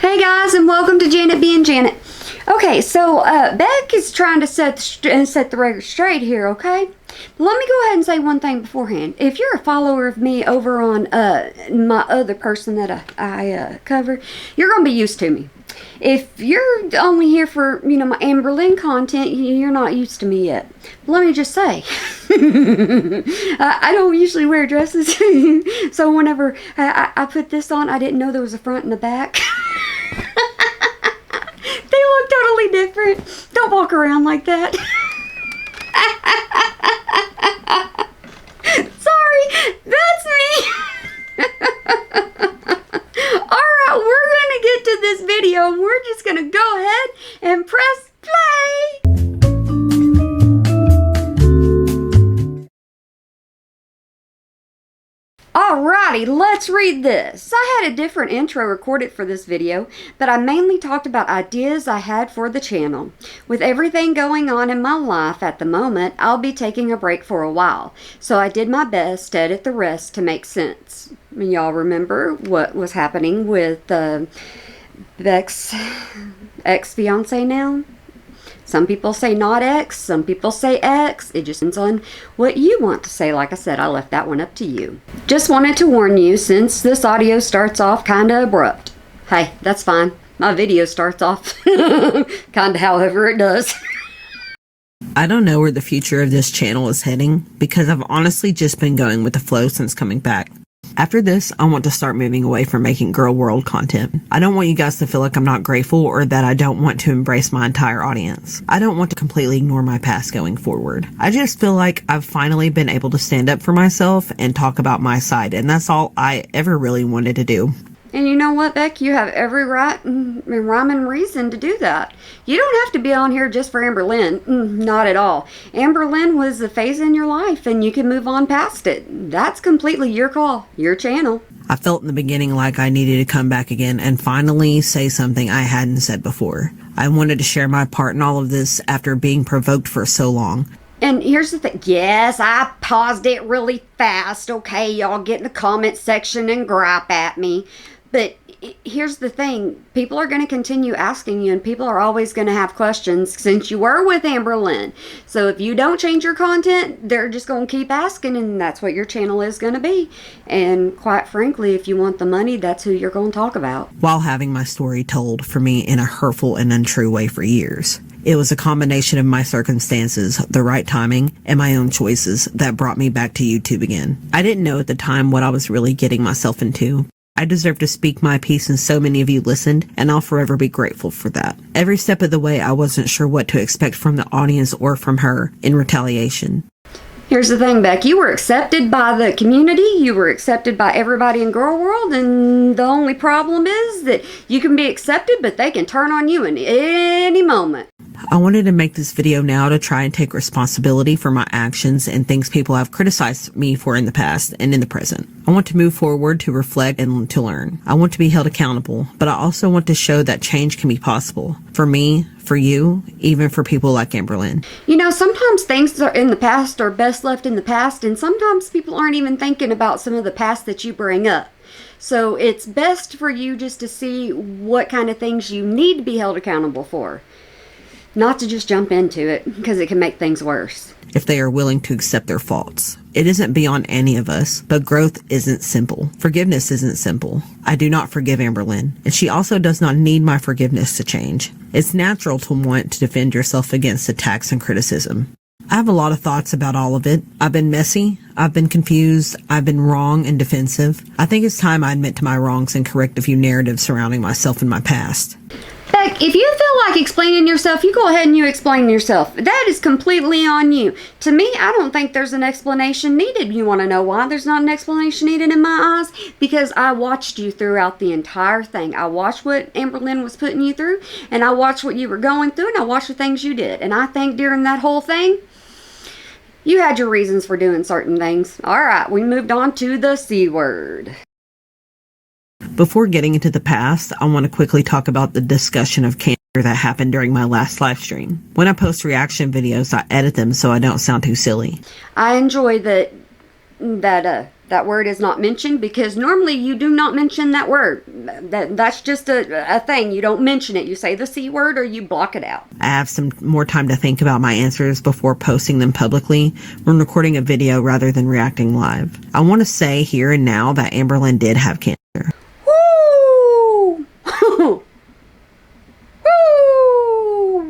Hey guys, and welcome to Janet being Janet. Okay, so Beck is trying to set the record straight here, okay? Let me go ahead and say one thing beforehand. If you're a follower of me over on my other person that I cover, you're going to be used to me. If you're only here for, my Amberlynn content, you're not used to me yet. But let me just say, I don't usually wear dresses, so whenever I put this on, I didn't know there was a front and a back. They look totally different. Don't walk around like that. Sorry, that's me. Alright, we're going to get to this video and we're just going to go ahead and press play. Alrighty, let's read this. I had a different intro recorded for this video, but I mainly talked about ideas I had for the channel. With everything going on in my life at the moment, I'll be taking a break for a while, so I did my best to edit the rest to make sense. Y'all remember what was happening with Beck's ex-fiance now? Some people say not X, some people say X. It just depends on what you want to say. Like I said, I left that one up to you. Just wanted to warn you, since this audio starts off kind of abrupt. Hey, that's fine. My video starts off kind of however it does. I don't know where the future of this channel is heading because I've honestly just been going with the flow since coming back. After this, I want to start moving away from making girl world content. I don't want you guys to feel like I'm not grateful or that I don't want to embrace my entire audience. I don't want to completely ignore my past going forward. I just feel like I've finally been able to stand up for myself and talk about my side, and that's all I ever really wanted to do. And you know what, Beck? You have every right and rhyme and reason to do that. You don't have to be on here just for Amberlynn. Not at all. Amberlynn was a phase in your life and you can move on past it. That's completely your call, your channel. I felt in the beginning like I needed to come back again and finally say something I hadn't said before. I wanted to share my part in all of this after being provoked for so long. And here's the thing. Yes, I paused it really fast. Okay, y'all get in the comment section and gripe at me. But here's the thing. People are going to continue asking you, and people are always going to have questions since you were with Amberlynn. So if you don't change your content, they're just going to keep asking, and that's what your channel is going to be. And quite frankly, if you want the money, that's who you're going to talk about. While having my story told for me in a hurtful and untrue way for years. It was a combination of my circumstances, the right timing, and my own choices that brought me back to YouTube again. I didn't know at the time what I was really getting myself into. I deserve to speak my piece and so many of you listened, and I'll forever be grateful for that. Every step of the way, I wasn't sure what to expect from the audience or from her in retaliation. Here's the thing, Beck. You were accepted by the community. You were accepted by everybody in girl world, and the only problem is that you can be accepted, but they can turn on you in any moment. I wanted to make this video now to try and take responsibility for my actions and things people have criticized me for in the past and in the present. I want to move forward to reflect and to learn. I want to be held accountable, but I also want to show that change can be possible. For me, for you, even for people like Amberlynn. Sometimes things are in the past are best left in the past, and sometimes people aren't even thinking about some of the past that you bring up. So it's best for you just to see what kind of things you need to be held accountable for. Not to just jump into it, because it can make things worse. If they are willing to accept their faults. It isn't beyond any of us, but growth isn't simple. Forgiveness isn't simple. I do not forgive Amberlynn, and she also does not need my forgiveness to change. It's natural to want to defend yourself against attacks and criticism. I have a lot of thoughts about all of it. I've been messy, I've been confused, I've been wrong and defensive. I think it's time I admit to my wrongs and correct a few narratives surrounding myself and my past. Beck, if you feel like explaining yourself, you go ahead and you explain yourself. That is completely on you. To me, I don't think there's an explanation needed. You want to know why there's not an explanation needed in my eyes? Because I watched you throughout the entire thing. I watched what Amberlynn was putting you through, and I watched what you were going through, and I watched the things you did. And I think during that whole thing, you had your reasons for doing certain things. All right, we moved on to the C word. Before getting into the past, I want to quickly talk about the discussion of cancer that happened during my last live stream. When I post reaction videos, I edit them so I don't sound too silly. I enjoy that that word is not mentioned, because normally you do not mention that word. That's just a thing. You don't mention it. You say the C word or you block it out. I have some more time to think about my answers before posting them publicly when recording a video rather than reacting live. I want to say here and now that Amberlynn did have cancer. Woo! Woo!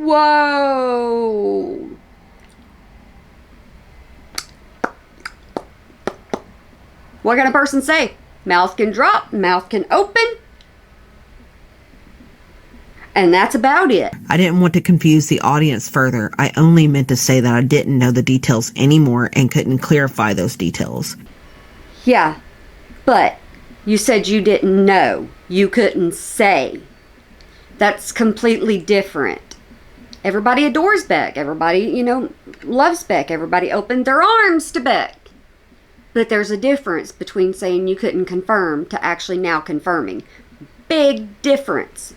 Whoa! What can a person say? Mouth can drop, mouth can open, and that's about it. I didn't want to confuse the audience further. I only meant to say that I didn't know the details anymore and couldn't clarify those details. Yeah, but you said you didn't know. You couldn't say. That's completely different. Everybody adores Beck. Everybody, loves Beck. Everybody opened their arms to Beck. But there's a difference between saying you couldn't confirm to actually now confirming. Big difference.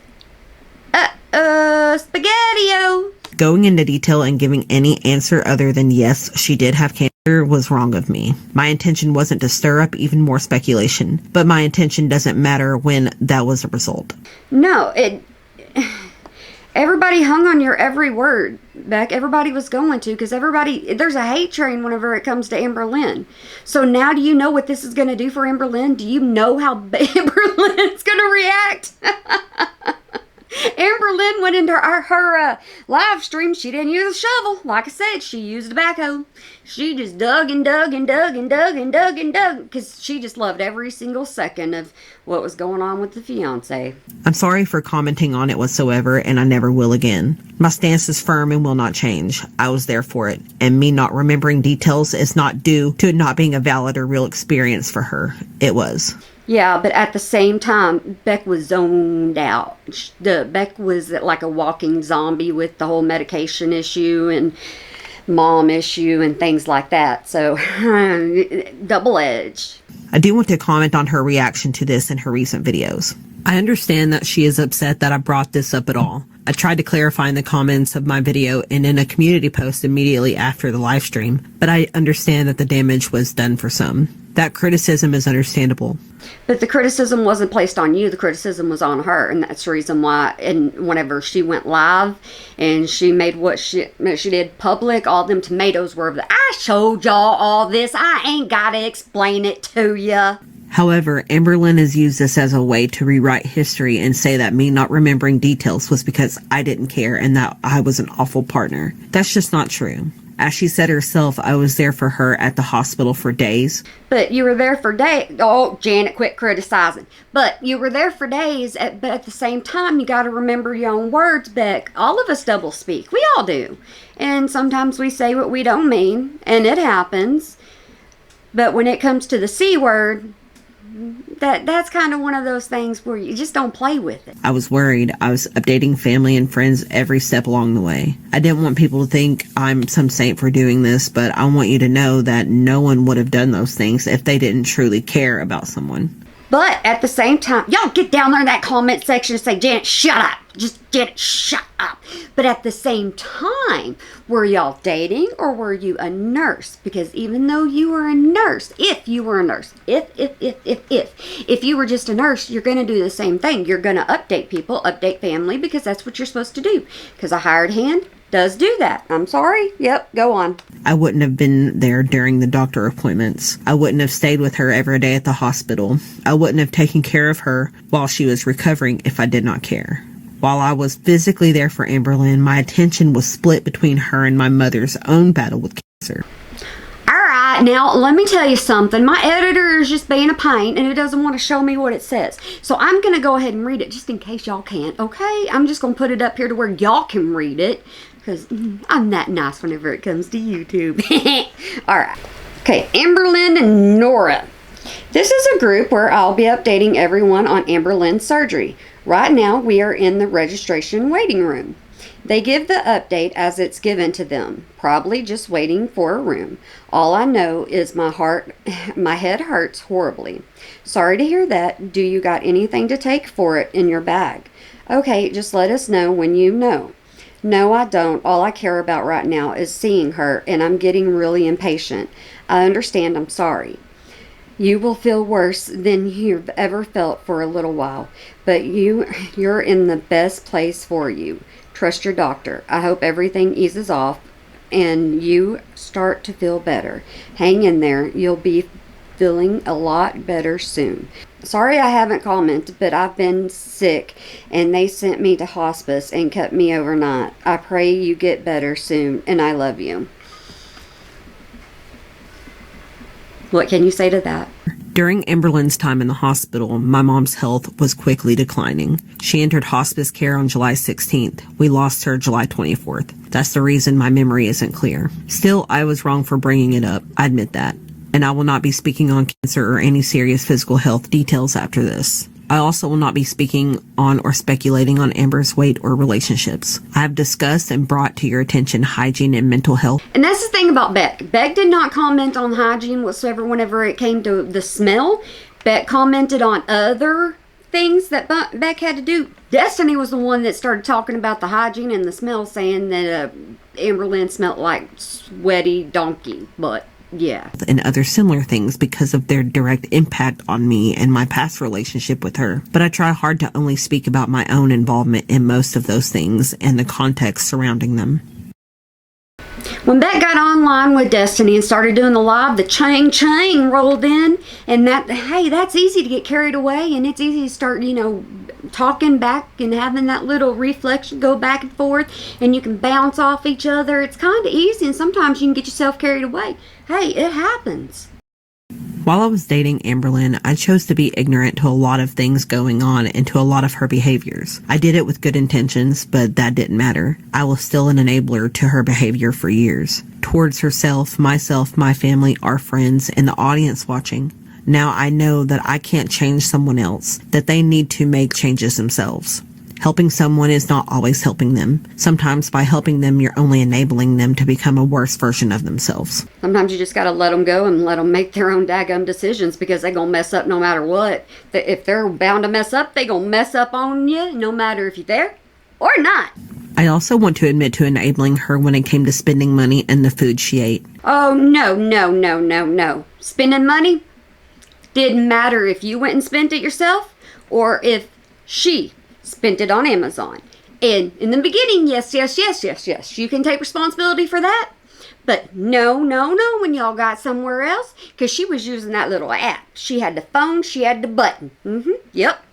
Spaghetti-o! Going into detail and giving any answer other than yes, she did have cancer was wrong of me. My intention wasn't to stir up even more speculation, but my intention doesn't matter when that was a result. No, everybody hung on your every word, Beck. Everybody was going to, because there's a hate train whenever it comes to Amberlynn. So now do you know what this is going to do for Amberlynn? Do you know how Amberlynn's going to react? Amberlynn went into her live stream. She didn't use a shovel. Like I said, she used a backhoe. She just dug and dug and dug and dug and dug and dug, because she just loved every single second of what was going on with the fiance. I'm sorry for commenting on it whatsoever, and I never will again. My stance is firm and will not change. I was there for it, and me not remembering details is not due to it not being a valid or real experience for her. It was. Yeah, but at the same time, Beck was zoned out. Beck was like a walking zombie with the whole medication issue and mom issue and things like that. So, double edge. I do want to comment on her reaction to this in her recent videos. I understand that she is upset that I brought this up at all. I tried to clarify in the comments of my video and in a community post immediately after the live stream, but I understand that the damage was done for some. That criticism is understandable. But the criticism wasn't placed on you. The criticism was on her, and that's the reason why. And whenever she went live and she made what she did public, all them tomatoes were, I showed y'all all this. I ain't got to explain it to you. However, Amberlynn has used this as a way to rewrite history and say that me not remembering details was because I didn't care and that I was an awful partner. That's just not true. As she said herself, I was there for her at the hospital for days. But you were there for days. Oh, Janet, quit criticizing. But you were there for days, but at the same time, you got to remember your own words, Beck. All of us double speak. We all do. And sometimes we say what we don't mean, and it happens. But when it comes to the C word, that's kind of one of those things where you just don't play with it. I was worried. I was updating family and friends every step along the way. I didn't want people to think I'm some saint for doing this, but I want you to know that no one would have done those things if they didn't truly care about someone. But at the same time, y'all get down there in that comment section and say, Janet, shut up. Just Janet, shut up. But at the same time, were y'all dating or were you a nurse? Because even though you were a nurse, if you were a nurse, if you were just a nurse, you're going to do the same thing. You're going to update people, update family, because that's what you're supposed to do. Because a hired hand does do that. I'm sorry. Yep, go on. I wouldn't have been there during the doctor appointments. I wouldn't have stayed with her every day at the hospital. I wouldn't have taken care of her while she was recovering if I did not care. While I was physically there for Amberlynn, my attention was split between her and my mother's own battle with cancer. Alright, now let me tell you something. My editor is just being a pain and it doesn't want to show me what it says. So I'm going to go ahead and read it just in case y'all can't, okay? I'm just going to put it up here to where y'all can read it. Because I'm that nice whenever it comes to YouTube. Alright. Okay, Amberlynn and Nora. This is a group where I'll be updating everyone on Amberlynn's surgery. Right now, we are in the registration waiting room. They give the update as it's given to them, probably just waiting for a room. All I know is my head hurts horribly. Sorry to hear that. Do you got anything to take for it in your bag? Okay, just let us know when you know. No, I don't. All I care about right now is seeing her, and I'm getting really impatient. I understand. I'm sorry. You will feel worse than you've ever felt for a little while, but you're in the best place for you. Trust your doctor. I hope everything eases off and you start to feel better. Hang in there. You'll be feeling a lot better soon. Sorry I haven't commented, but I've been sick and they sent me to hospice and kept me overnight. I pray you get better soon, and I love you. What can you say to that? During Amberlynn's time in the hospital, my mom's health was quickly declining. She entered hospice care on July 16th. We lost her July 24th. That's the reason my memory isn't clear. Still, I was wrong for bringing it up. I admit that. And I will not be speaking on cancer or any serious physical health details after this. I also will not be speaking on or speculating on Amber's weight or relationships. I have discussed and brought to your attention hygiene and mental health. And that's the thing about Beck. Beck did not comment on hygiene whatsoever whenever it came to the smell. Beck commented on other things that Beck had to do. Destiny was the one that started talking about the hygiene and the smell, saying that Amberlynn smelled like sweaty donkey butt. Yeah. And other similar things because of their direct impact on me and my past relationship with her. But I try hard to only speak about my own involvement in most of those things and the context surrounding them. When Beck got online with Destiny and started doing the live, the chang rolled in, and that's easy to get carried away, and it's easy to start, talking back and having that little reflection go back and forth, and you can bounce off each other. It's kind of easy, and sometimes you can get yourself carried away. Hey, it happens. While I was dating Amberlynn, I chose to be ignorant to a lot of things going on and to a lot of her behaviors. I did it with good intentions, but that didn't matter. I was still an enabler to her behavior for years. Towards herself, myself, my family, our friends, and the audience watching. Now I know that I can't change someone else, that they need to make changes themselves. Helping someone is not always helping them. Sometimes by helping them, you're only enabling them to become a worse version of themselves. Sometimes you just gotta let them go and let them make their own daggum decisions, because they're gonna mess up no matter what. If they're bound to mess up, they gonna mess up on you, no matter if you're there or not. I also want to admit to enabling her when it came to spending money and the food she ate. Oh, no. Spending money didn't matter if you went and spent it yourself or if she spent it on Amazon. And in the beginning, yes, you can take responsibility for that. But no, when y'all got somewhere else, because she was using that little app. She had the phone, she had the button. Yep.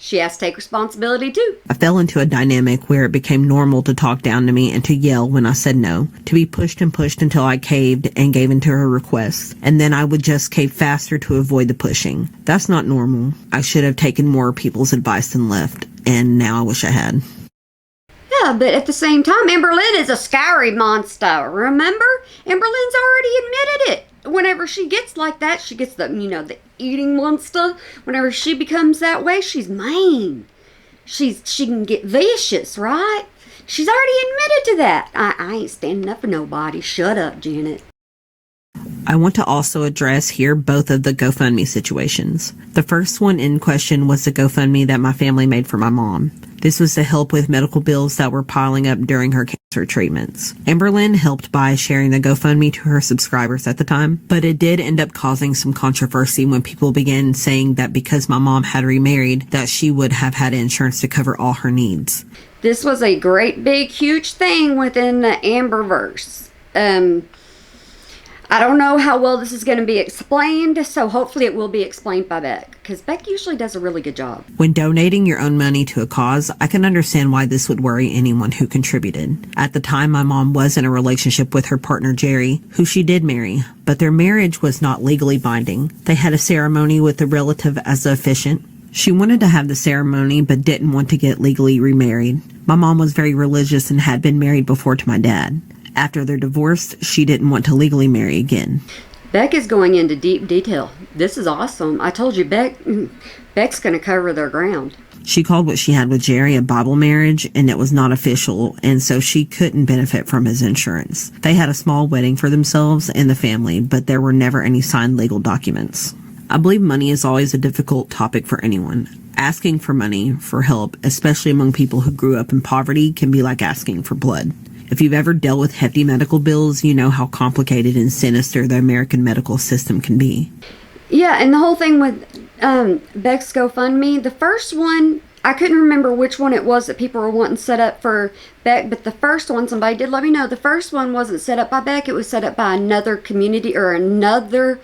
She has to take responsibility too. I fell into a dynamic where it became normal to talk down to me and to yell when I said no, to be pushed and pushed until I caved and gave into her requests, and then I would just cave faster to avoid the pushing. That's not normal. I should have taken more people's advice than left, and now I wish I had. Yeah, but at the same time, Amberlynn is a scary monster, remember? Amberlynn's already admitted it. Whenever she gets like that, she gets the eating monster. Whenever she becomes that way, she's mean. She can get vicious, right? She's already admitted to that. I ain't standing up for nobody. Shut up, Janet. I want to also address here both of the GoFundMe situations. The first one in question was the GoFundMe that my family made for my mom. This was to help with medical bills that were piling up during her cancer treatments. Amberlynn helped by sharing the GoFundMe to her subscribers at the time, but it did end up causing some controversy when people began saying that because my mom had remarried, that she would have had insurance to cover all her needs. This was a great, big, huge thing within the Amberverse. I don't know how well this is going to be explained, so hopefully it will be explained by Beck, because Beck usually does a really good job. When donating your own money to a cause, I can understand why this would worry anyone who contributed. At the time, my mom was in a relationship with her partner Jerry, who she did marry, but their marriage was not legally binding. They had a ceremony with a relative as the officiant. She wanted to have the ceremony, but didn't want to get legally remarried. My mom was very religious and had been married before to my dad. After their divorce, she didn't want to legally marry again. Beck is going into deep detail. This is awesome. I told you, Beck's going to cover their ground. She called what she had with Jerry a Bible marriage, and it was not official, and so she couldn't benefit from his insurance. They had a small wedding for themselves and the family, but there were never any signed legal documents. I believe money is always a difficult topic for anyone. Asking for money for help, especially among people who grew up in poverty, can be like asking for blood. If you've ever dealt with hefty medical bills, you know how complicated and sinister the American medical system can be. Yeah, and the whole thing with Beck's GoFundMe, the first one, I couldn't remember which one it was that people were wanting set up for Beck, but the first one, somebody did let me know, the first one wasn't set up by Beck, it was set up by another community or another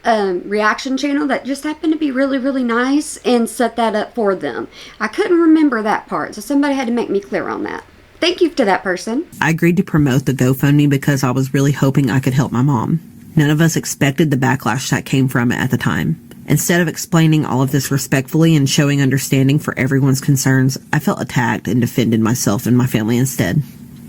reaction channel that just happened to be really, really nice and set that up for them. I couldn't remember that part, so somebody had to make me clear on that. Thank you to that person. I agreed to promote the GoFundMe because I was really hoping I could help my mom. None of us expected the backlash that came from it at the time. Instead of explaining all of this respectfully and showing understanding for everyone's concerns, I felt attacked and defended myself and my family instead.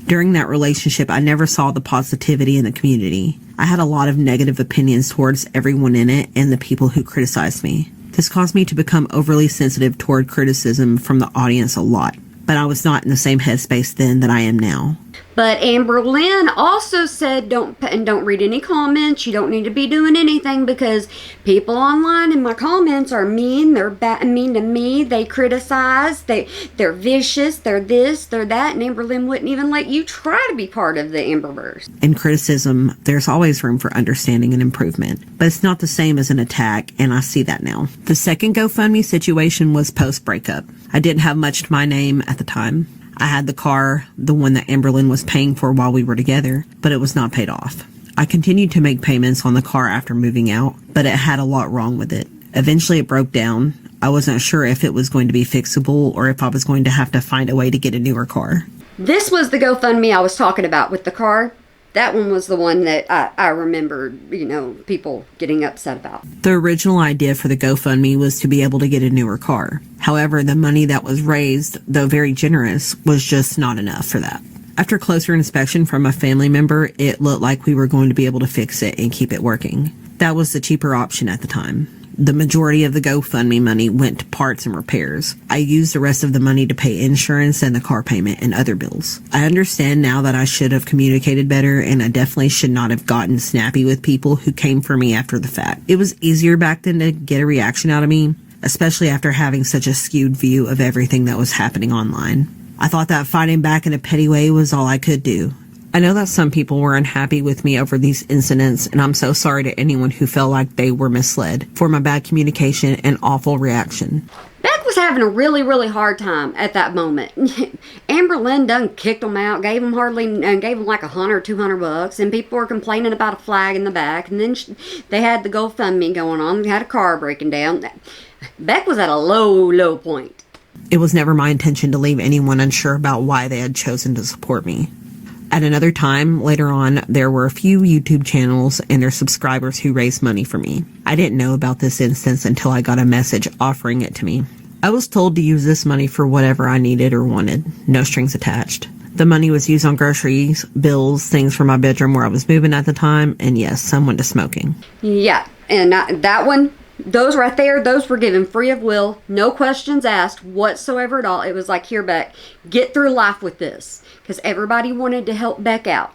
During that relationship, I never saw the positivity in the community. I had a lot of negative opinions towards everyone in it and the people who criticized me. This caused me to become overly sensitive toward criticism from the audience a lot. But I was not in the same headspace then that I am now. But Amber Lynn also said, don't read any comments. You don't need to be doing anything because people online in my comments are mean. They're mean to me. They criticize. They're vicious. They're this. They're that. And Amber Lynn wouldn't even let you try to be part of the Amberverse. In criticism, there's always room for understanding and improvement. But it's not the same as an attack, and I see that now. The second GoFundMe situation was post-breakup. I didn't have much to my name at the time. I had the car, the one that Amberlyn was paying for while we were together, but it was not paid off. I continued to make payments on the car after moving out, but it had a lot wrong with it. Eventually it broke down. I wasn't sure if it was going to be fixable or if I was going to have to find a way to get a newer car. This was the GoFundMe I was talking about with the car. That one was the one that I remember, people getting upset about. The original idea for the GoFundMe was to be able to get a newer car. However, the money that was raised, though very generous, was just not enough for that. After closer inspection from a family member, it looked like we were going to be able to fix it and keep it working. That was the cheaper option at the time. The majority of the GoFundMe money went to parts and repairs. I used the rest of the money to pay insurance and the car payment and other bills. I understand now that I should have communicated better, and I definitely should not have gotten snappy with people who came for me after the fact. It was easier back then to get a reaction out of me, especially after having such a skewed view of everything that was happening online. I thought that fighting back in a petty way was all I could do. I know that some people were unhappy with me over these incidents, and I'm so sorry to anyone who felt like they were misled for my bad communication and awful reaction. Beck was having a really, really hard time at that moment. Amber Lynn done kicked them out, gave them like $100 or $200, and people were complaining about a flag in the back, and then they had the GoFundMe going on, they had a car breaking down. Beck was at a low, low point. It was never my intention to leave anyone unsure about why they had chosen to support me. At another time, later on, there were a few YouTube channels and their subscribers who raised money for me. I didn't know about this instance until I got a message offering it to me. I was told to use this money for whatever I needed or wanted, no strings attached. The money was used on groceries, bills, things for my bedroom where I was moving at the time, and yes, some went to smoking. Yeah, and that one, those right there, those were given free of will, no questions asked whatsoever at all. It was like, here, Beck, get through life with this. Because everybody wanted to help Beck out.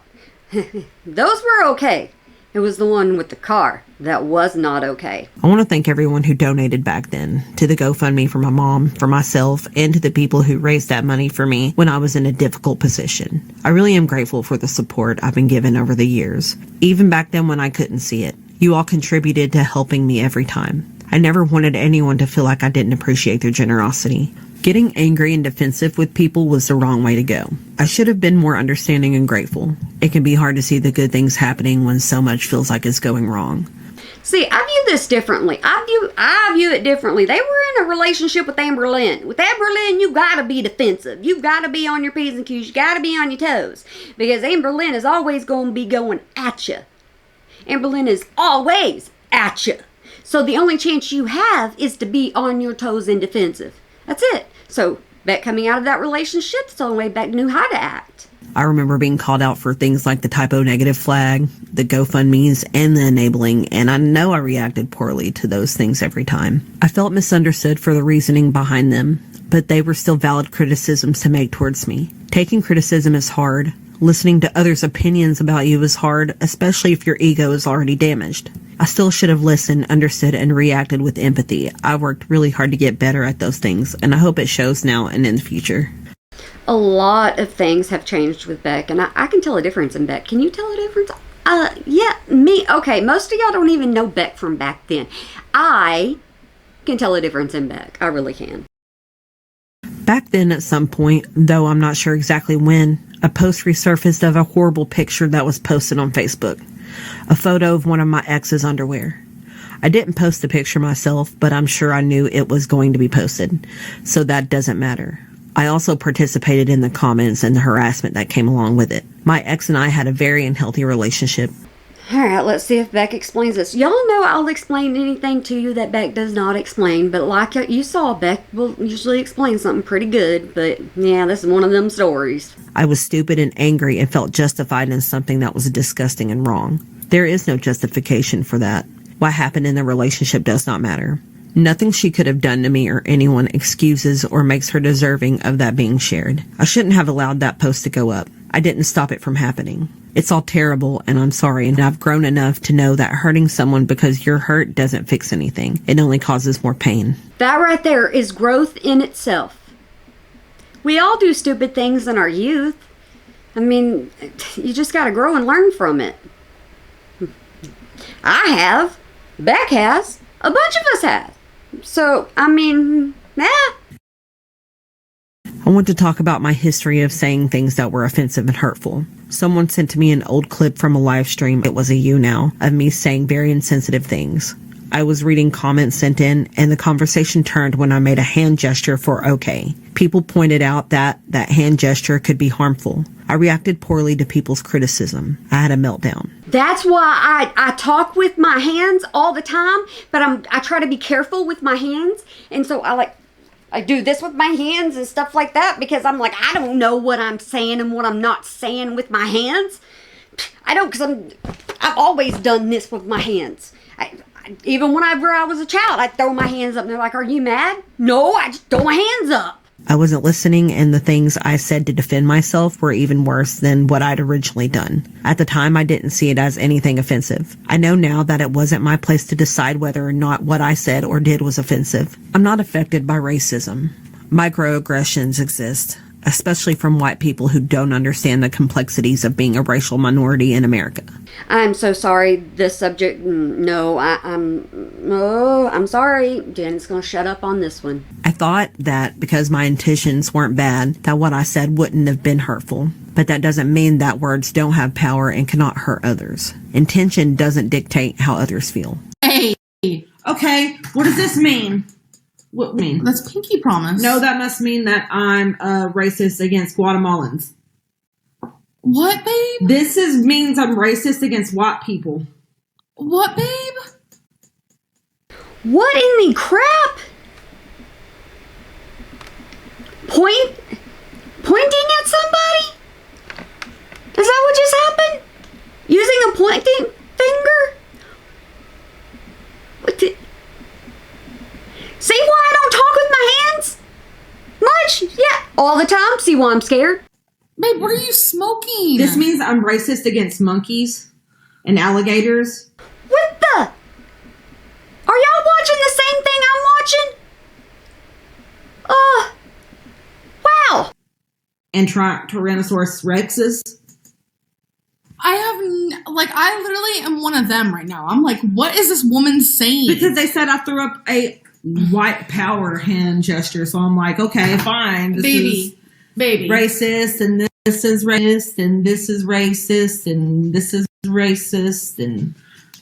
Those were okay. It was the one with the car that was not okay. I want to thank everyone who donated back then, to the GoFundMe for my mom, for myself, and to the people who raised that money for me when I was in a difficult position. I really am grateful for the support I've been given over the years, even back then when I couldn't see it. You all contributed to helping me every time. I never wanted anyone to feel like I didn't appreciate their generosity. Getting angry and defensive with people was the wrong way to go. I should have been more understanding and grateful. It can be hard to see the good things happening when so much feels like it's going wrong. See, I view this differently. I view it differently. They were in a relationship with Amber Lynn. With Amber Lynn, you gotta be defensive. You gotta be on your P's and Q's. You gotta be on your toes. Because Amber Lynn is always going to be going at you. Amber Lynn is always at you. So the only chance you have is to be on your toes and defensive. That's it. So, Beck coming out of that relationship, it's the only way Beck knew how to act. I remember being called out for things like the typo negative flag, the GoFundMes, and the enabling, and I know I reacted poorly to those things every time. I felt misunderstood for the reasoning behind them, but they were still valid criticisms to make towards me. Taking criticism is hard. Listening to others' opinions about you is hard, especially if your ego is already damaged. I still should have listened, understood, and reacted with empathy. I worked really hard to get better at those things, and I hope it shows now and in the future. A lot of things have changed with Beck, and I can tell a difference in Beck. Can you tell a difference? Yeah, me. Okay, most of y'all don't even know Beck from back then. I can tell a difference in Beck. I really can. Back then, at some point, though I'm not sure exactly when, a post resurfaced of a horrible picture that was posted on Facebook. A photo of one of my ex's underwear. I didn't post the picture myself, but I'm sure I knew it was going to be posted, so that doesn't matter. I also participated in the comments and the harassment that came along with it. My ex and I had a very unhealthy relationship. Alright, let's see if Beck explains this. Y'all know I'll explain anything to you that Beck does not explain, but like you saw, Beck will usually explain something pretty good, but yeah, this is one of them stories. I was stupid and angry and felt justified in something that was disgusting and wrong. There is no justification for that. What happened in the relationship does not matter. Nothing she could have done to me or anyone excuses or makes her deserving of that being shared. I shouldn't have allowed that post to go up. I didn't stop it from happening. It's all terrible, and I'm sorry, and I've grown enough to know that hurting someone because you're hurt doesn't fix anything. It only causes more pain. That right there is growth in itself. We all do stupid things in our youth. I mean, you just gotta grow and learn from it. I have. Beck has. A bunch of us have. So, I mean, yeah. I want to talk about my history of saying things that were offensive and hurtful. Someone sent to me an old clip from a live stream, it was a you now, of me saying very insensitive things. I was reading comments sent in, and the conversation turned when I made a hand gesture for okay. People pointed out that hand gesture could be harmful. I reacted poorly to people's criticism. I had a meltdown. That's why I talk with my hands all the time, but I try to be careful with my hands, and so I do this with my hands and stuff like that because I'm like, I don't know what I'm saying and what I'm not saying with my hands. I don't, because I've always done this with my hands. Even whenever I was a child, I'd throw my hands up and they're like, are you mad? No, I just throw my hands up. I wasn't listening, and the things I said to defend myself were even worse than what I'd originally done. At the time, I didn't see it as anything offensive. I know now that it wasn't my place to decide whether or not what I said or did was offensive. I'm not affected by racism. Microaggressions exist, especially from white people who don't understand the complexities of being a racial minority in America. I'm so sorry. This subject, no, I'm sorry. Janet's going to shut up on this one. I thought that because my intentions weren't bad, that what I said wouldn't have been hurtful. But that doesn't mean that words don't have power and cannot hurt others. Intention doesn't dictate how others feel. Hey. Okay, what does this mean? What mean? That's pinky promise. No, that must mean that I'm racist against Guatemalans. What, babe? This means I'm racist against white people. What, babe? What in the crap? Pointing at somebody? Is that what just happened? Using a pointing finger? What the... See why I don't talk with my hands? Much? Yeah, all the time. See why I'm scared? Babe, what are you smoking? This means I'm racist against monkeys and alligators. What the? Are y'all watching the same thing I'm watching? Wow. And Tyrannosaurus Rexes. I literally am one of them right now. I'm like, what is this woman saying? Because they said I threw up a white power hand gesture, so I'm like, okay, fine. This is racist, and this is racist, and this is racist, and this is racist, and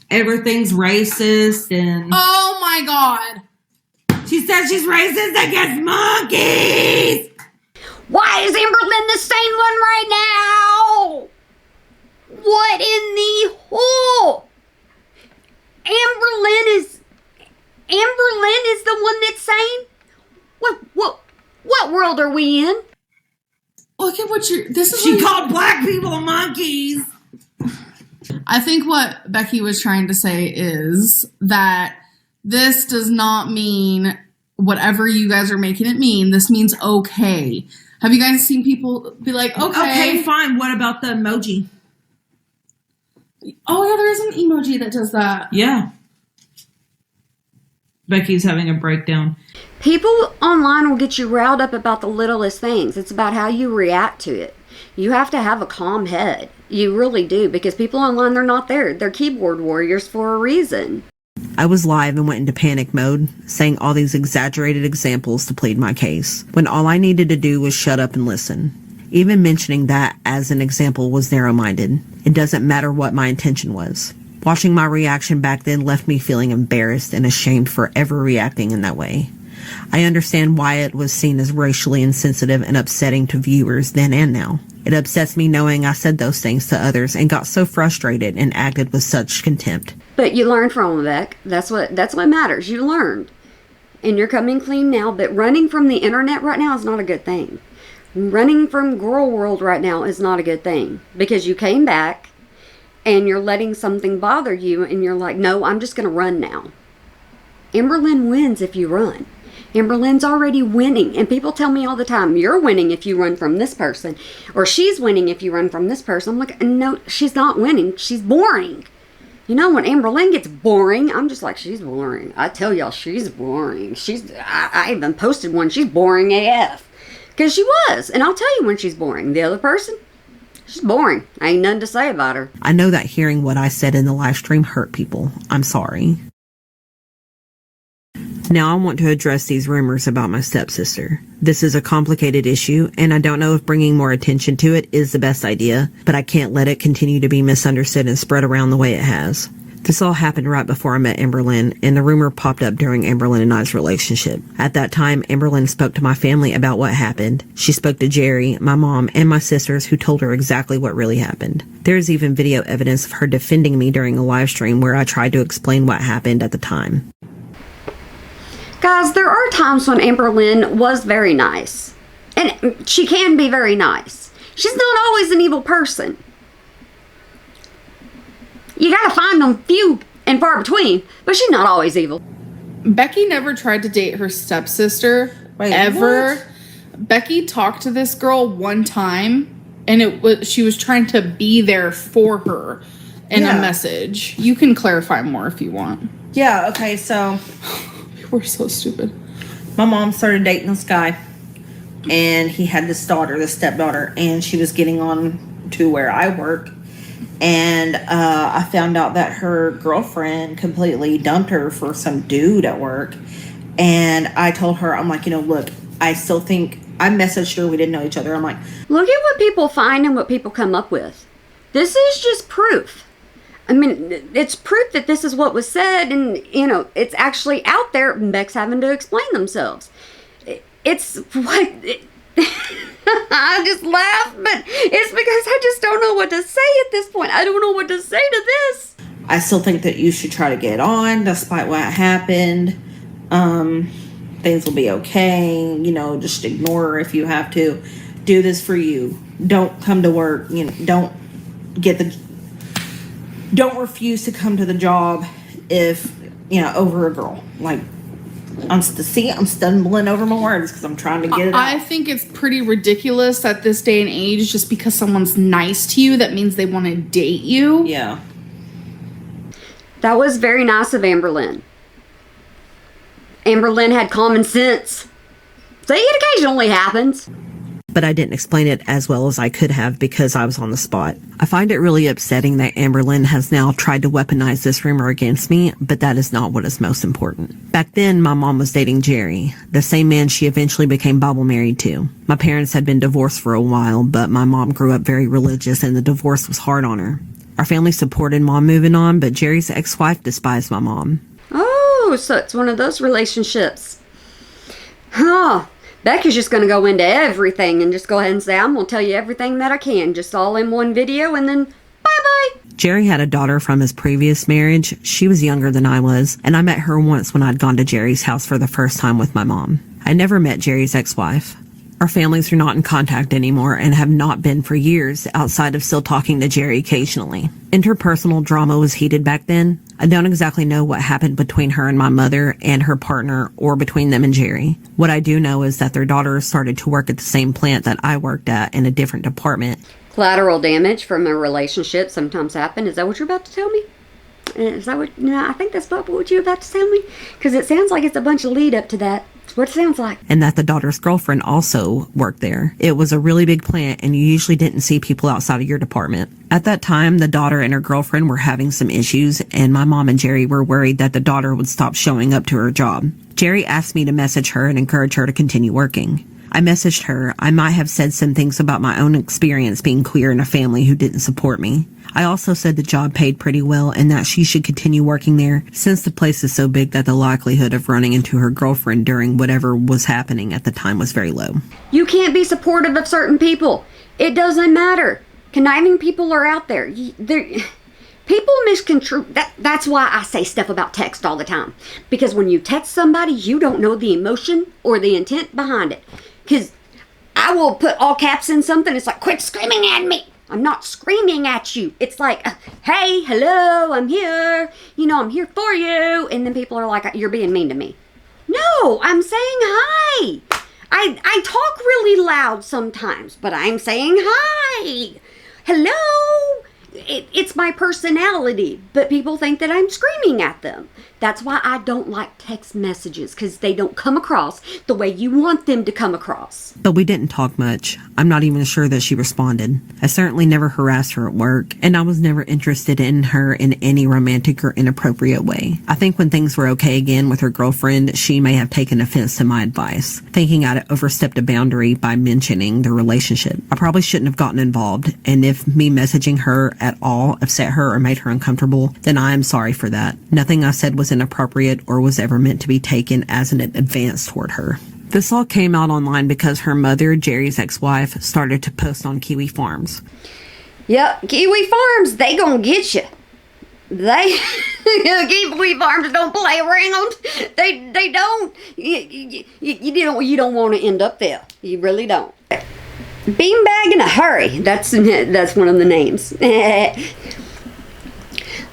everything's racist, and... Oh my god! She said she's racist against monkeys! Why is Amberlynn the same one right now? What in the hole? Amberlynn is the one that's saying? What world are we in? Look at what She called black people monkeys! I think what Becky was trying to say is that this does not mean whatever you guys are making it mean. This means okay. Have you guys seen people be like, okay. Okay, fine. What about the emoji? Oh, yeah, there is an emoji that does that. Yeah. Becky's having a breakdown. People online will get you riled up about the littlest things. It's about how you react to it. You have to have a calm head. You really do, because people online, they're not there. They're keyboard warriors for a reason. I was live and went into panic mode, saying all these exaggerated examples to plead my case, when all I needed to do was shut up and listen. Even mentioning that as an example was narrow-minded. It doesn't matter what my intention was. Watching my reaction back then left me feeling embarrassed and ashamed for ever reacting in that way. I understand why it was seen as racially insensitive and upsetting to viewers then and now. It upsets me knowing I said those things to others and got so frustrated and acted with such contempt. But you learned from them, Beck. That's what matters. You learned. And you're coming clean now, but running from the internet right now is not a good thing. Running from girl world right now is not a good thing, because you came back and you're letting something bother you and you're like, no, I'm just going to run now. Amberlynn wins if you run. Amberlynn's already winning, and people tell me all the time, you're winning if you run from this person, or she's winning if you run from this person. I'm like, no, she's not winning. She's boring. You know, when Amberlynn gets boring, I'm just like, she's boring. I tell y'all, she's boring. I even posted one, she's boring AF. Because she was, and I'll tell you when she's boring. The other person, she's boring. Ain't nothing to say about her. I know that hearing what I said in the live stream hurt people. I'm sorry. Now I want to address these rumors about my stepsister. This is a complicated issue, and I don't know if bringing more attention to it is the best idea, but I can't let it continue to be misunderstood and spread around the way it has. This all happened right before I met Amberlynn, and the rumor popped up during Amberlynn and I's relationship. At that time, Amberlynn spoke to my family about what happened. She spoke to Jerry, my mom, and my sisters, who told her exactly what really happened. There is even video evidence of her defending me during a live stream where I tried to explain what happened at the time. Guys, there are times when Amberlynn was very nice. And she can be very nice. She's not always an evil person. You gotta find them few and far between, but she's not always evil. Becky never tried to date her stepsister. Wait, ever. what? Becky talked to this girl one time, and she was trying to be there for her in a message. You can clarify more if you want. Yeah, okay, so We're so stupid. my mom started dating this guy, and he had this daughter, this stepdaughter, and she was getting on to where I work. And I found out that her girlfriend completely dumped her for some dude at work. And I told her, I'm like, look, I still think, I messaged her, we didn't know each other. I'm like, look at what people find and what people come up with. This is just proof. I mean, it's proof that this is what was said, and, it's actually out there, and Beck's having to explain themselves. It's what... I just laugh, but it's because I just don't know what to say at this point. I don't know what to say to this. I still think that you should try to get on despite what happened. Things will be okay. Just ignore her if you have to. Do this for you. Don't come to work. Don't refuse to come to the job if, over a girl. Like, I'm stumbling over my words because I'm trying to get it out. I think it's pretty ridiculous at this day and age, just because someone's nice to you, that means they want to date you. Yeah. That was very nice of Amberlynn. Amberlynn had common sense. See, it occasionally happens. But I didn't explain it as well as I could have because I was on the spot. I find it really upsetting that Amberlynn has now tried to weaponize this rumor against me, but that is not what is most important. Back then, my mom was dating Jerry, the same man she eventually became Bible married to. My parents had been divorced for a while, but my mom grew up very religious and the divorce was hard on her. Our family supported mom moving on, but Jerry's ex-wife despised my mom. Oh, so it's one of those relationships. Huh. Becky's just going to go into everything and just go ahead and say, I'm going to tell you everything that I can, just all in one video, and then bye-bye. Jerry had a daughter from his previous marriage. She was younger than I was, and I met her once when I'd gone to Jerry's house for the first time with my mom. I never met Jerry's ex-wife. Our families are not in contact anymore and have not been for years outside of still talking to Jerry occasionally. Interpersonal drama was heated back then. I don't exactly know what happened between her and my mother and her partner or between them and Jerry. What I do know is that their daughter started to work at the same plant that I worked at in a different department. Collateral damage from a relationship sometimes happen. Is that what you're about to tell me? Is that what? No, I think that's not what you're about to tell me. Because it sounds like it's a bunch of lead up to that. That's what it sounds like. And that the daughter's girlfriend also worked there. It was a really big plant, and you usually didn't see people outside of your department. At that time, the daughter and her girlfriend were having some issues, and my mom and Jerry were worried that the daughter would stop showing up to her job. Jerry asked me to message her and encourage her to continue working. I messaged her. I might have said some things about my own experience being queer in a family who didn't support me. I also said the job paid pretty well and that she should continue working there since the place is so big that the likelihood of running into her girlfriend during whatever was happening at the time was very low. You can't be supportive of certain people. It doesn't matter. Conniving people are out there. People misconstrue. That's why I say stuff about text all the time. Because when you text somebody, you don't know the emotion or the intent behind it. Because I will put all caps in something. It's like, quit screaming at me. I'm not screaming at you. It's like, hey, hello, I'm here. I'm here for you. And then people are like, you're being mean to me. No, I'm saying hi. I talk really loud sometimes, but I'm saying hi. Hello. It's my personality, but people think that I'm screaming at them. That's why I don't like text messages, because they don't come across the way you want them to come across. But we didn't talk much. I'm not even sure that she responded. I certainly never harassed her at work, and I was never interested in her in any romantic or inappropriate way. I think when things were okay again with her girlfriend, she may have taken offense to my advice, thinking I'd overstepped a boundary by mentioning the relationship. I probably shouldn't have gotten involved, and if me messaging her at all upset her or made her uncomfortable, then I am sorry for that. Nothing I said was inappropriate or was ever meant to be taken as an advance toward her. This all came out online because her mother, Jerry's ex-wife, started to post on Kiwi Farms. Yep, Kiwi Farms, they gonna get you. Kiwi Farms don't play around. They don't. You don't want to end up there. You really don't. Beanbag in a hurry. That's one of the names.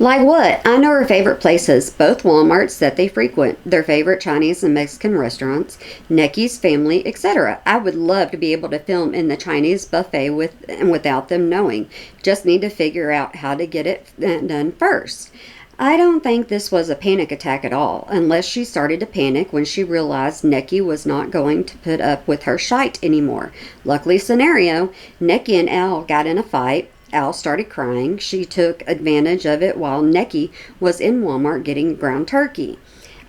Like what? I know her favorite places, both Walmarts that they frequent, their favorite Chinese and Mexican restaurants, Necky's family, etc. I would love to be able to film in the Chinese buffet without them knowing. Just need to figure out how to get it done first. I don't think this was a panic attack at all, unless she started to panic when she realized Necky was not going to put up with her shite anymore. Luckily scenario, Necky and Al got in a fight. Al started crying. She took advantage of it while Necky was in Walmart getting ground turkey.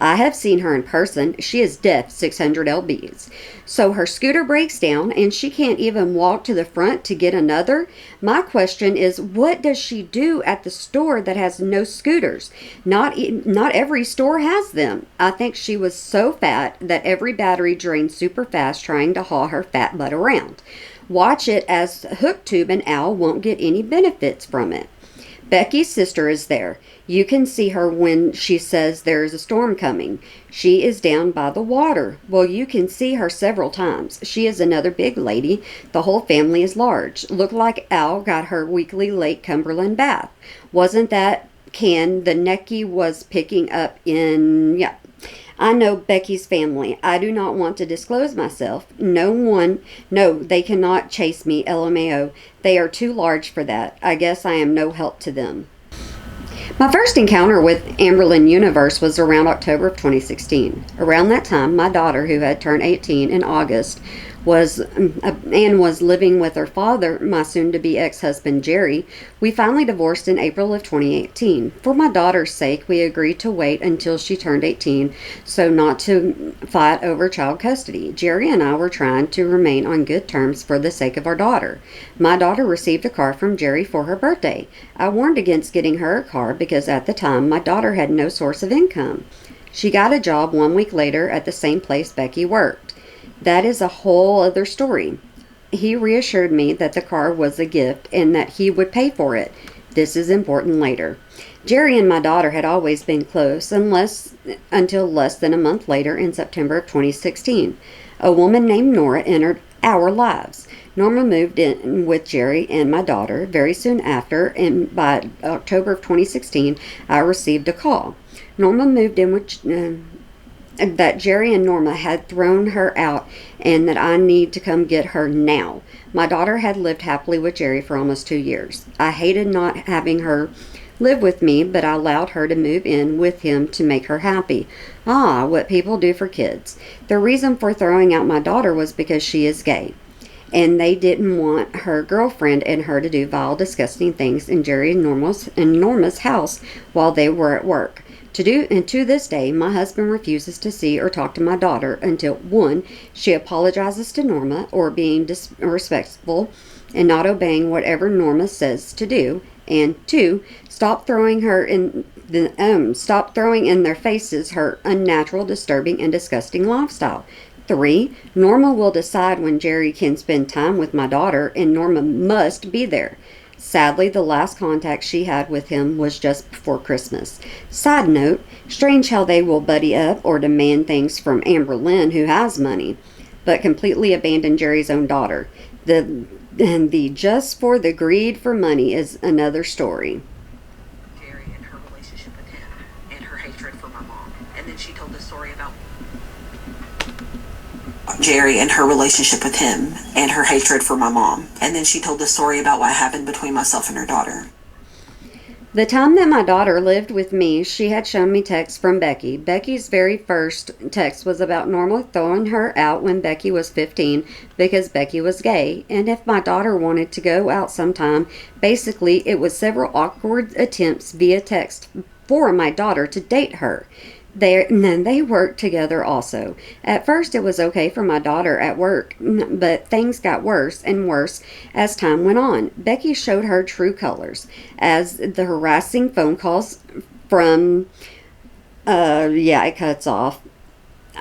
I have seen her in person. She is deaf 600 lbs. So her scooter breaks down and she can't even walk to the front to get another. My question is, what does she do at the store that has no scooters? Not every store has them. I think she was so fat that every battery drained super fast trying to haul her fat butt around. Watch it as HookTube and Al won't get any benefits from it. Becky's sister is there. You can see her when she says there is a storm coming. She is down by the water. Well, you can see her several times. She is another big lady. The whole family is large. Look like Al got her weekly Lake Cumberland bath. Wasn't that can the Necky was picking up in... Yeah. I know Becky's family. I do not want to disclose myself. No, they cannot chase me, LMAO. They are too large for that. I guess I am no help to them. My first encounter with Amberlynn Universe was around October of 2016. Around that time, my daughter, who had turned 18 in August, was living with her father, my soon-to-be ex-husband Jerry. We finally divorced in April of 2018. For my daughter's sake, we agreed to wait until she turned 18, so not to fight over child custody. Jerry and I were trying to remain on good terms for the sake of our daughter. My daughter received a car from Jerry for her birthday. I warned against getting her a car because at the time, my daughter had no source of income. She got a job 1 week later at the same place Becky worked. That is a whole other story. He reassured me that the car was a gift and that he would pay for it. This is important later. Jerry and my daughter had always been close until less than a month later in September of 2016. A woman named Nora entered our lives. Norma moved in with Jerry and my daughter very soon after, and by October of 2016, I received a call. Norma moved in with... that Jerry and Norma had thrown her out and that I need to come get her now. My daughter had lived happily with Jerry for almost 2 years. I hated not having her live with me, but I allowed her to move in with him to make her happy. Ah, what people do for kids. The reason for throwing out my daughter was because she is gay, and they didn't want her girlfriend and her to do vile, disgusting things in Jerry and Norma's house while they were at work. And to this day, my husband refuses to see or talk to my daughter until 1, she apologizes to Norma or being disrespectful and not obeying whatever Norma says to do, and 2, stop throwing in their faces her unnatural, disturbing, and disgusting lifestyle. 3, Norma will decide when Jerry can spend time with my daughter, and Norma must be there. Sadly, the last contact she had with him was just before Christmas. Side note, strange how they will buddy up or demand things from Amber Lynn, who has money, but completely abandon Jerry's own daughter. The just for the greed for money is another story. Jerry and her relationship with him and her hatred for my mom. And then she told the story about Jerry and her relationship with him and her hatred for my mom. And then she told the story about what happened between myself and her daughter. The time that my daughter lived with me, she had shown me texts from Becky. Becky's very first text was about Norma throwing her out when Becky was 15 because Becky was gay, and if my daughter wanted to go out sometime. Basically, it was several awkward attempts via text for my daughter to date her. They worked together also. At first it was okay for my daughter at work, but things got worse and worse as time went on. Becky showed her true colors as the harassing phone calls from, it cuts off.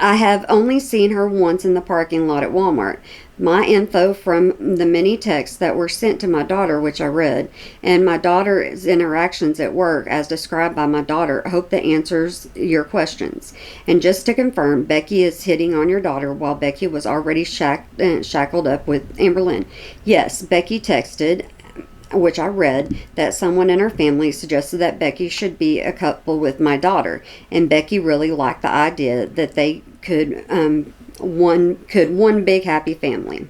I have only seen her once in the parking lot at Walmart. My info from the many texts that were sent to my daughter, which I read, and my daughter's interactions at work as described by my daughter, hope that answers your questions. And just to confirm, Becky is hitting on your daughter while Becky was already shackled up with Amber Lynn. Yes, Becky texted, which I read, that someone in her family suggested that Becky should be a couple with my daughter, and Becky really liked the idea that they could one big happy family.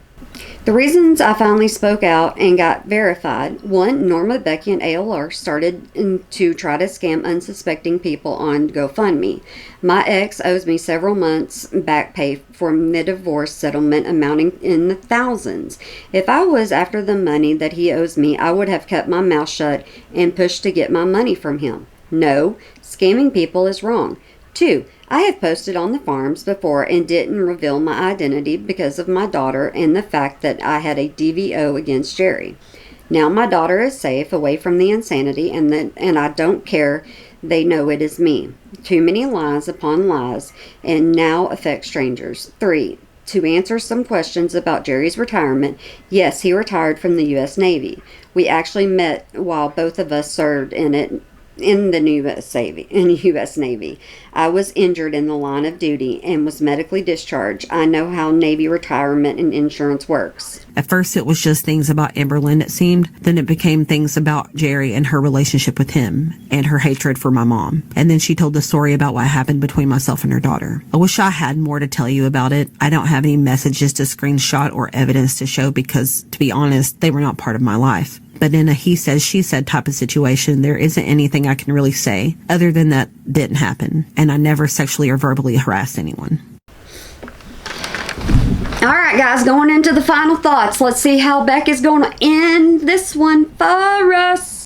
The reasons I finally spoke out and got verified: 1, Norma, Becky, and ALR started to try to scam unsuspecting people on GoFundMe. My ex owes me several months back pay from the divorce settlement amounting in the thousands. If I was after the money that he owes me, I would have kept my mouth shut and pushed to get my money from him. No, scamming people is wrong. 2, I have posted on the forums before and didn't reveal my identity because of my daughter and the fact that I had a DVO against Jerry. Now my daughter is safe, away from the insanity, and I don't care. They know it is me. Too many lies upon lies, and now affect strangers. 3, to answer some questions about Jerry's retirement, yes, he retired from the U.S. Navy. We actually met while both of us served in the U.S. Navy. I was injured in the line of duty and was medically discharged. I know how Navy retirement and insurance works. At first it was just things about Amber Lynn, it seemed. Then it became things about Jerry and her relationship with him and her hatred for my mom. And then she told the story about what happened between myself and her daughter. I wish I had more to tell you about it. I don't have any messages to screenshot or evidence to show because, to be honest, they were not part of my life. But in a he said, she said type of situation, there isn't anything I can really say other than that didn't happen. And I never sexually or verbally harassed anyone. All right, guys, going into the final thoughts. Let's see how Beck is going to end this one for us.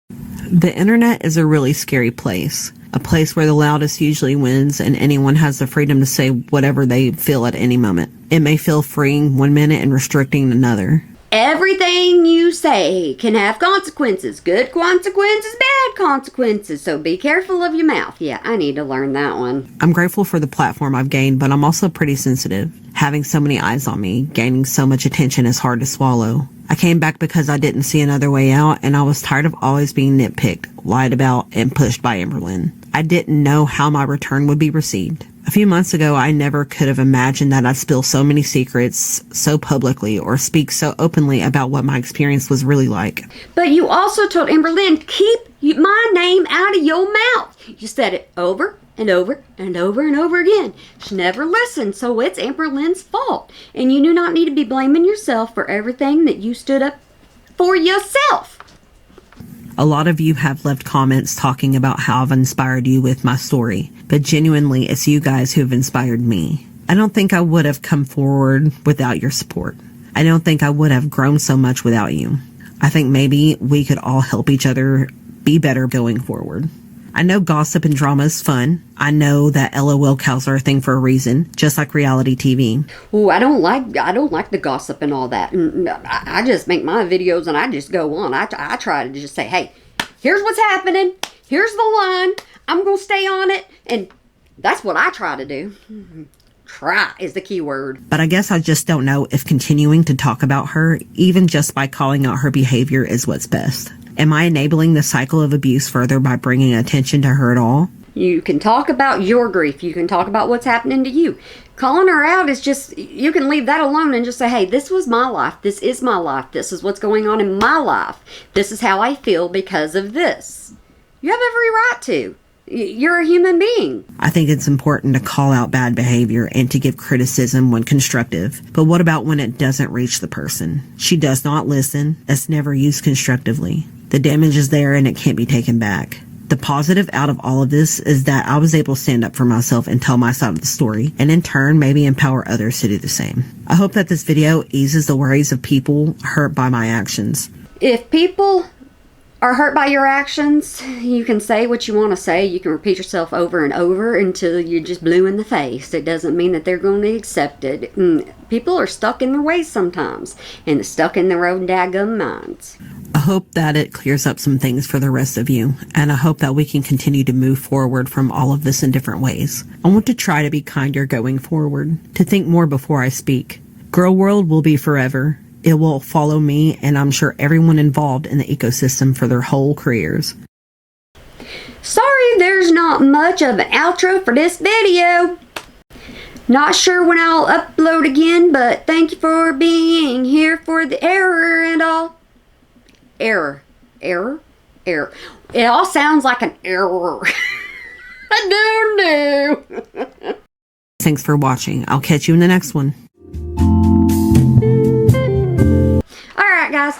The internet is a really scary place. A place where the loudest usually wins and anyone has the freedom to say whatever they feel at any moment. It may feel freeing one minute and restricting another. Everything you say can have consequences. Good consequences, bad consequences. So be careful of your mouth. Yeah, I need to learn that one. I'm grateful for the platform I've gained, but I'm also pretty sensitive. Having so many eyes on me, gaining so much attention is hard to swallow. I came back because I didn't see another way out, and I was tired of always being nitpicked, lied about, and pushed by Amber Lynn. I didn't know how my return would be received. A few months ago, I never could have imagined that I'd spill so many secrets so publicly or speak so openly about what my experience was really like. But you also told Amber Lynn, keep my name out of your mouth. You said it over and over and over and over again. She never listened, so it's Amberlynn's fault. And you do not need to be blaming yourself for everything that you stood up for yourself. A lot of you have left comments talking about how I've inspired you with my story, but genuinely, it's you guys who have inspired me. I don't think I would have come forward without your support. I don't think I would have grown so much without you. I think maybe we could all help each other be better going forward. I know gossip and drama is fun. I know that LOL cows are a thing for a reason, just like reality TV. Oh, I don't like the gossip and all that. I just make my videos and I just go on. I try to just say, hey, here's what's happening. Here's the line. I'm going to stay on it. And that's what I try to do. Try is the key word. But I guess I just don't know if continuing to talk about her, even just by calling out her behavior, is what's best. Am I enabling the cycle of abuse further by bringing attention to her at all? You can talk about your grief. You can talk about what's happening to you. Calling her out is just, you can leave that alone and just say, hey, this was my life. This is my life. This is what's going on in my life. This is how I feel because of this. You have every right to. You're a human being. I think it's important to call out bad behavior and to give criticism when constructive. But what about when it doesn't reach the person? She does not listen. It's never used constructively. The damage is there and it can't be taken back. The positive out of all of this is that I was able to stand up for myself and tell my side of the story, and in turn maybe empower others to do the same. I hope that this video eases the worries of people hurt by my actions. If people are hurt by your actions, you can say what you want to say. You can repeat yourself over and over until you're just blue in the face. It doesn't mean that they're going to accept it. People are stuck in their ways sometimes, and stuck in their own daggum minds. I hope that it clears up some things for the rest of you, and I hope that we can continue to move forward from all of this in different ways. I want to try to be kinder going forward, to think more before I speak. Girl World will be forever. It will follow me, and I'm sure everyone involved in the ecosystem for their whole careers. Sorry, there's not much of an outro for this video. Not sure when I'll upload again, but thank you for being here for the error and all. Error. It all sounds like an error. I don't know. Thanks for watching. I'll catch you in the next one. Alright guys,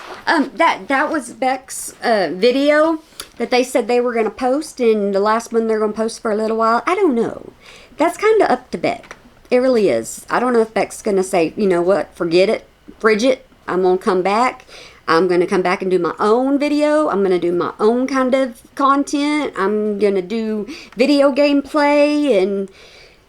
that was Beck's video that they said they were going to post, and the last one they're going to post for a little while. I don't know. That's kind of up to Beck. It really is. I don't know if Beck's going to say, you know what, forget it, Bridget, I'm going to come back. I'm going to come back and do my own video. I'm going to do my own kind of content. I'm going to do video gameplay, and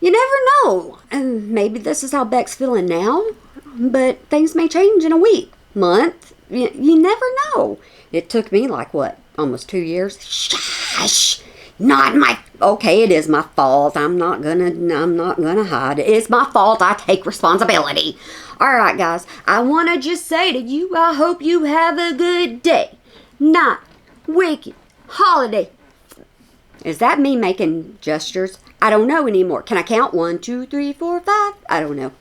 you never know. Maybe this is how Beck's feeling now, but things may change in a week, month. You never know. It took me like, what, almost 2 years? Shush! Okay, it is my fault. I'm not gonna hide it. It's my fault. I take responsibility. Alright guys, I want to just say to you, I hope you have a good day, night, weekend, holiday. Is that me making gestures? I don't know anymore. Can I count? 1, 2, 3, 4, 5? I don't know.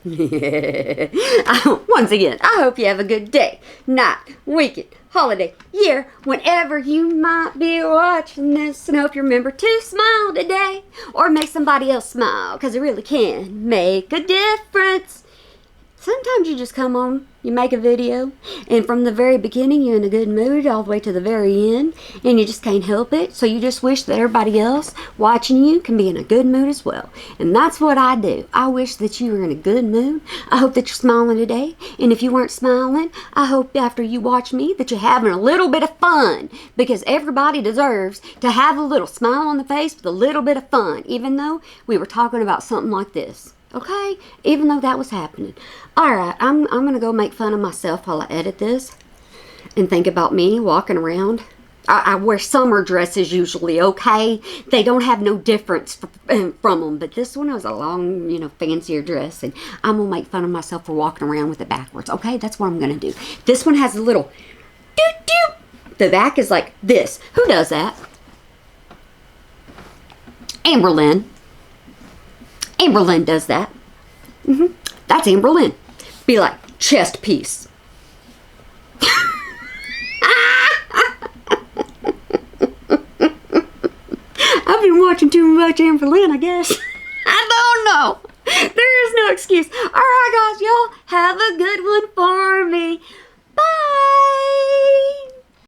Once again, I hope you have a good day, night, weekend, holiday, year, whenever you might be watching this. And I hope you remember to smile today, or make somebody else smile, because it really can make a difference. Sometimes you just come on, you make a video, and from the very beginning you're in a good mood all the way to the very end, and you just can't help it. So you just wish that everybody else watching you can be in a good mood as well. And that's what I do. I wish that you were in a good mood. I hope that you're smiling today. And if you weren't smiling, I hope after you watch me that you're having a little bit of fun, because everybody deserves to have a little smile on the face with a little bit of fun, even though we were talking about something like this. Okay? Even though that was happening. Alright, I'm going to go make fun of myself while I edit this. And think about me walking around. I wear summer dresses usually, okay? They don't have no difference from them. But this one was a long, fancier dress. And I'm going to make fun of myself for walking around with it backwards. Okay? That's what I'm going to do. This one has a little doot-doot. The back is like this. Who does that? Amberlynn. Amberlynn does that. That's Amberlynn. Be like, chest piece. I've been watching too much Amberlynn, I guess. I don't know. There is no excuse. All right, guys, y'all have a good one for me.